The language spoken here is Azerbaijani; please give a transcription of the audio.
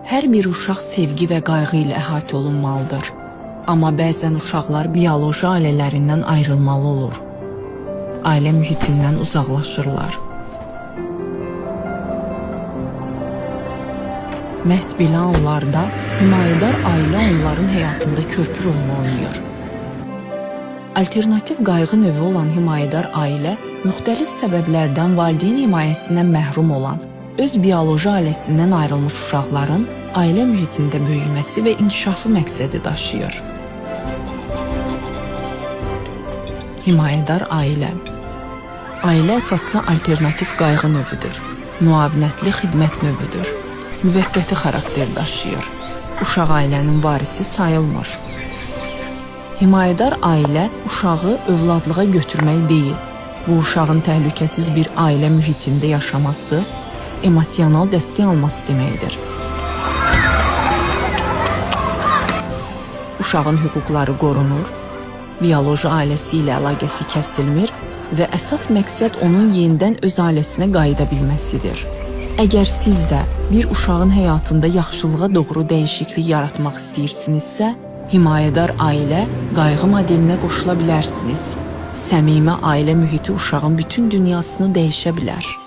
Hər bir uşaq sevgi və qayğı ilə əhatə olunmalıdır. Amma bəzən uşaqlar bioloji ailələrindən ayrılmalı olur. Ailə mühitindən uzaqlaşırlar. Məhz belə anlarda himayədar ailə onların həyatında körpü rolunu oynayır. Alternativ qayğı növü olan himayədar ailə müxtəlif səbəblərdən valideyn himayəsindən məhrum olan, öz bioloji ailəsindən ayrılmış uşaqların ailə mühitində böyüməsi və inkişafı məqsədi daşıyır. Himayədar ailə. Ailə əsaslı alternativ qayğı növüdür. Müavinətli xidmət növüdür. Müvəqqəti xarakter daşıyır. Uşaq ailənin varisi sayılmır. Himayədar ailə uşağı övladlığa götürmək deyil. Bu uşağın təhlükəsiz bir ailə mühitində yaşaması, emosional dəstək alması deməkdir. Uşağın hüquqları qorunur, bioloji ailəsi ilə əlaqəsi kəsilmir və əsas məqsəd onun yenidən öz ailəsinə qayıda bilməsidir. Əgər siz də bir uşağın həyatında yaxşılığa doğru dəyişiklik yaratmaq istəyirsinizsə, himayədar ailə qayğı modelinə qoşula bilərsiniz. Səmimi ailə mühiti uşağın bütün dünyasını dəyişə bilər.